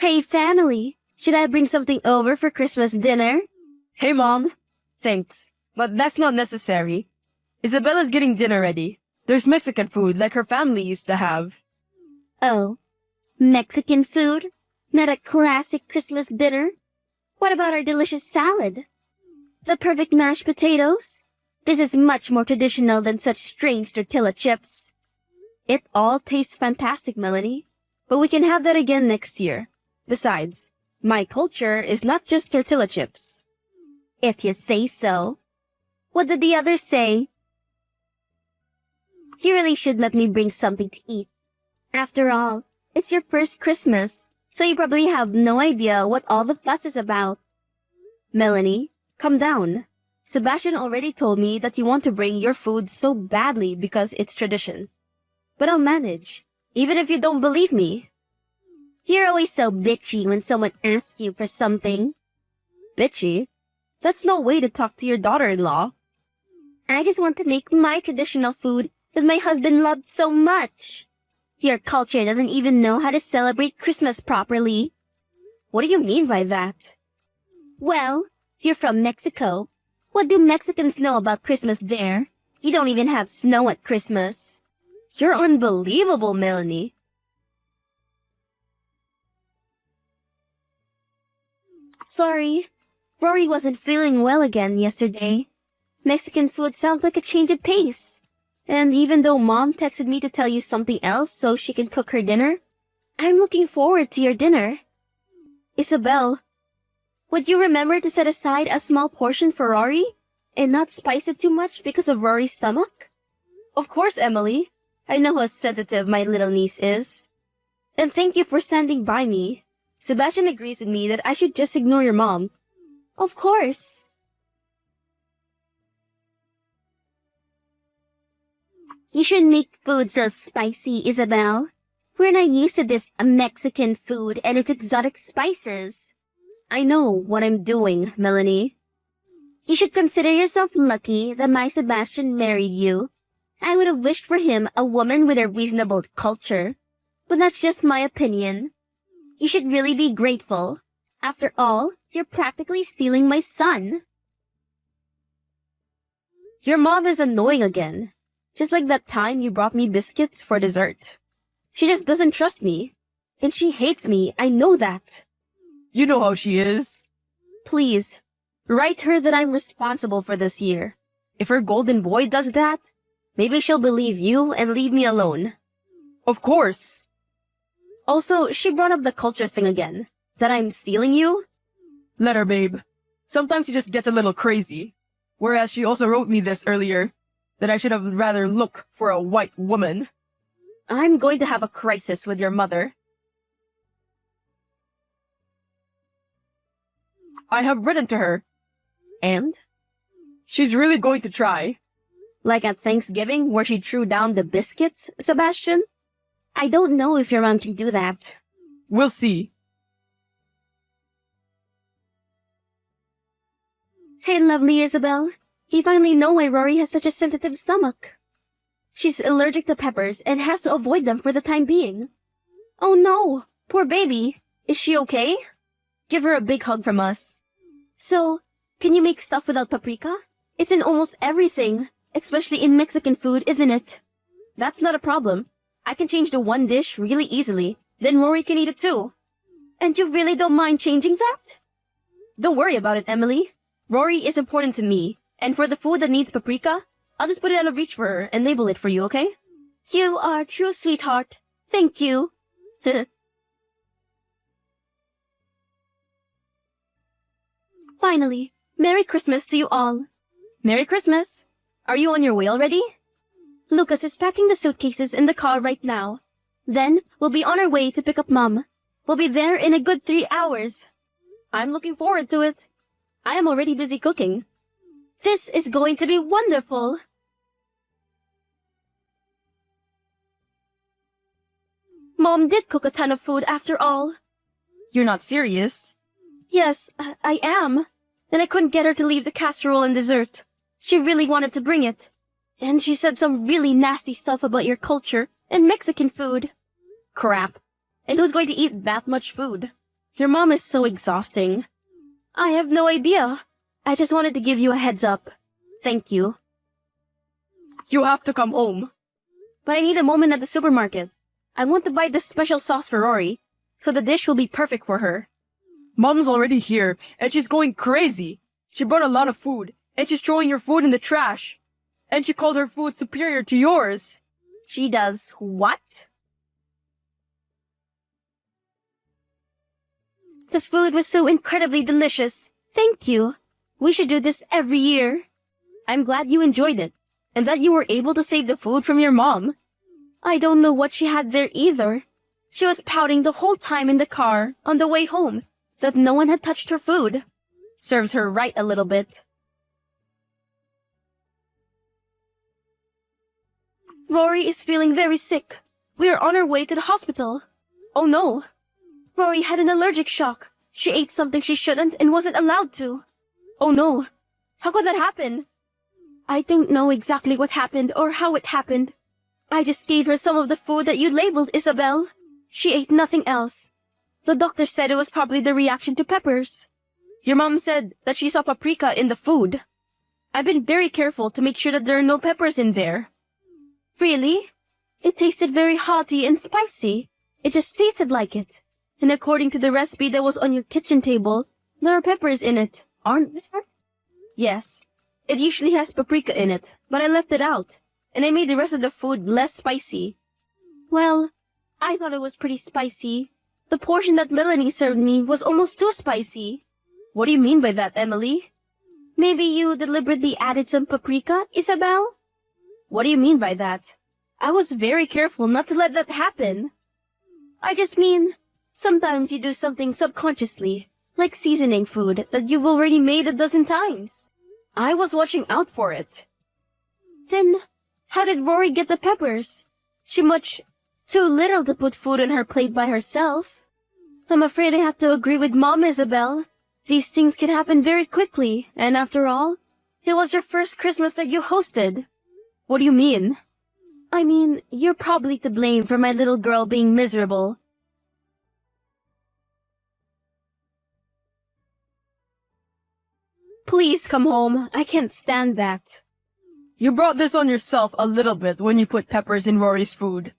Hey family, should I bring something over for Christmas dinner? Hey Mom. Thanks, but that's not necessary. Isabella's getting dinner ready. There's Mexican food like her family used to have. Oh, Mexican food? Not a classic Christmas dinner? What about our delicious salad? The perfect mashed potatoes? This is much more traditional than such strange tortilla chips. It all tastes fantastic, Melanie, but we can have that again next year. Besides, my culture is not just tortilla chips. If you say so. What did the others say? You really should let me bring something to eat. After all, it's your first Christmas, so you probably have no idea what all the fuss is about. Melanie, calm down. Sebastian already told me that you want to bring your food so badly because it's tradition. But I'll manage, even if you don't believe me. You're always so bitchy when someone asks you for something. Bitchy? That's no way to talk to your daughter-in-law. I just want to make my traditional food that my husband loved so much. Your culture doesn't even know how to celebrate Christmas properly. What do you mean by that? Well, you're from Mexico. What do Mexicans know about Christmas there? You don't even have snow at Christmas. You're unbelievable, Melanie. Sorry, Rory wasn't feeling well again yesterday. Mexican food sounds like a change of pace. And even though Mom texted me to tell you something else so she can cook her dinner, I'm looking forward to your dinner. Isabel, would you remember to set aside a small portion for Rory and not spice it too much because of Rory's stomach? Of course, Emily. I know how sensitive my little niece is. And thank you for standing by me. Sebastian agrees with me that I should just ignore your mom. Of course. You should make food so spicy, Isabel. We're not used to this Mexican food and its exotic spices. I know what I'm doing, Melanie. You should consider yourself lucky that my Sebastian married you. I would have wished for him a woman with a reasonable culture. But that's just my opinion. You should really be grateful. After all, you're practically stealing my son. Your mom is annoying again. Just like that time you brought me biscuits for dessert. She just doesn't trust me. And she hates me, I know that. You know how she is. Please, write her that I'm responsible for this year. If her golden boy does that, maybe she'll believe you and leave me alone. Of course. Also, she brought up the culture thing again. That I'm stealing you? Let her, babe. Sometimes she just gets a little crazy. Whereas she also wrote me this earlier, that I should have rather look for a white woman. I'm going to have a crisis with your mother. I have written to her. And? She's really going to try. Like at Thanksgiving where she threw down the biscuits, Sebastian? I don't know if your mom can do that. We'll see. Hey, lovely Isabel. You finally know why Rory has such a sensitive stomach. She's allergic to peppers and has to avoid them for the time being. Oh no, poor baby. Is she okay? Give her a big hug from us. So, can you make stuff without paprika? It's in almost everything, especially in Mexican food, isn't it? That's not a problem. I can change the one dish really easily, then Rory can eat it too. And you really don't mind changing that? Don't worry about it, Emily. Rory is important to me, and for the food that needs paprika, I'll just put it out of reach for her and label it for you, okay? You are a true sweetheart. Thank you. Finally, Merry Christmas to you all. Merry Christmas. Are you on your way already? Lucas is packing the suitcases in the car right now. Then, we'll be on our way to pick up Mom. We'll be there in a good 3 hours. I'm looking forward to it. I am already busy cooking. This is going to be wonderful. Mom did cook a ton of food after all. You're not serious? Yes, I am. And I couldn't get her to leave the casserole and dessert. She really wanted to bring it. And she said some really nasty stuff about your culture and Mexican food. Crap. And who's going to eat that much food? Your mom is so exhausting. I have no idea. I just wanted to give you a heads up. Thank you. You have to come home. But I need a moment at the supermarket. I want to buy this special sauce for Rory, so the dish will be perfect for her. Mom's already here, and she's going crazy. She brought a lot of food, and she's throwing your food in the trash. And she called her food superior to yours. She does what? The food was so incredibly delicious. Thank you. We should do this every year. I'm glad you enjoyed it, and that you were able to save the food from your mom. I don't know what she had there either. She was pouting the whole time in the car on the way home that no one had touched her food. Serves her right a little bit. Rory is feeling very sick. We are on our way to the hospital. Oh no. Rory had an allergic shock. She ate something she shouldn't and wasn't allowed to. Oh no. How could that happen? I don't know exactly what happened or how it happened. I just gave her some of the food that you labeled, Isabel. She ate nothing else. The doctor said it was probably the reaction to peppers. Your mom said that she saw paprika in the food. I've been very careful to make sure that there are no peppers in there. Really? It tasted very hotty and spicy. It just tasted like it. And according to the recipe that was on your kitchen table, there are peppers in it, aren't there? Yes. It usually has paprika in it, but I left it out, and I made the rest of the food less spicy. Well, I thought it was pretty spicy. The portion that Melanie served me was almost too spicy. What do you mean by that, Emily? Maybe you deliberately added some paprika, Isabel? What do you mean by that? I was very careful not to let that happen. I just mean, sometimes you do something subconsciously, like seasoning food that you've already made a dozen times. I was watching out for it. Then, how did Rory get the peppers? She much too little to put food on her plate by herself. I'm afraid I have to agree with Mom, Isabel. These things can happen very quickly, and after all, it was your first Christmas that you hosted. What do you mean? I mean, you're probably to blame for my little girl being miserable. Please come home. I can't stand that. You brought this on yourself a little bit when you put peppers in Rory's food.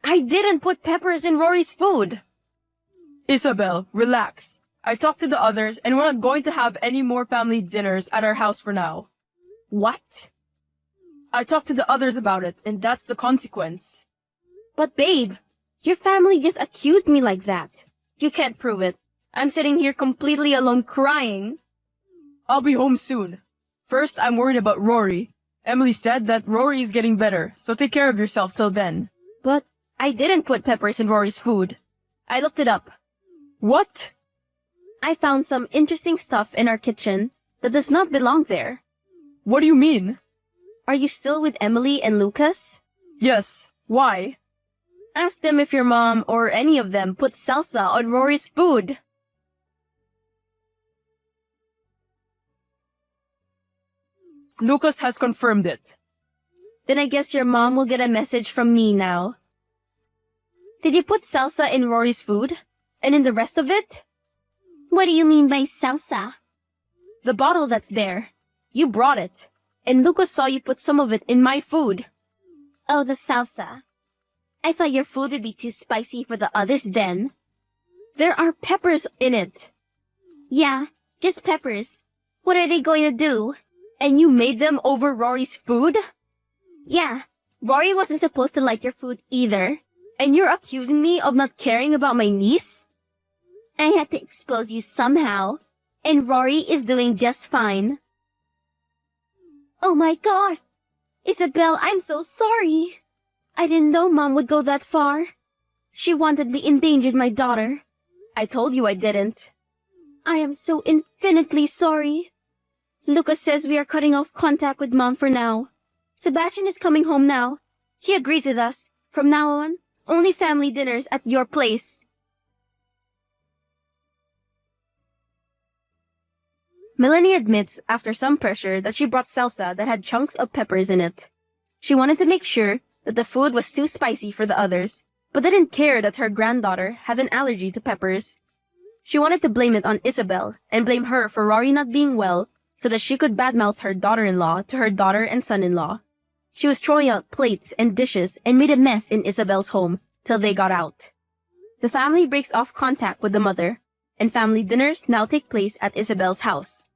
I didn't put peppers in Rory's food. Isabel, relax. I talked to the others, and we're not going to have any more family dinners at our house for now. What? I talked to the others about it, and that's the consequence. But babe, your family just accused me like that. You can't prove it. I'm sitting here completely alone crying. I'll be home soon. First, I'm worried about Rory. Emily said that Rory is getting better, so take care of yourself till then. But I didn't put peppers in Rory's food. I looked it up. What? I found some interesting stuff in our kitchen that does not belong there. What do you mean? Are you still with Emily and Lucas? Yes. Why? Ask them if your mom or any of them put salsa on Rory's food. Lucas has confirmed it. Then I guess your mom will get a message from me now. Did you put salsa in Rory's food? And in the rest of it? What do you mean by salsa? The bottle that's there. You brought it. And Lucas saw you put some of it in my food. Oh, the salsa. I thought your food would be too spicy for the others then. There are peppers in it. Yeah, just peppers. What are they going to do? And you made them over Rory's food? Yeah, Rory wasn't supposed to like your food either. And you're accusing me of not caring about my niece? I had to expose you somehow. And Rory is doing just fine. Oh my god! Isabel, I'm so sorry. I didn't know Mom would go that far. She wanted me endangered my daughter. I told you I didn't. I am so infinitely sorry. Lucas says we are cutting off contact with Mom for now. Sebastian is coming home now. He agrees with us. From now on, only family dinners at your place. Melanie admits, after some pressure, that she brought salsa that had chunks of peppers in it. She wanted to make sure that the food was too spicy for the others, but didn't care that her granddaughter has an allergy to peppers. She wanted to blame it on Isabel and blame her for Rory not being well so that she could badmouth her daughter-in-law to her daughter and son-in-law. She was throwing out plates and dishes and made a mess in Isabel's home till they got out. The family breaks off contact with the mother, and family dinners now take place at Isabel's house.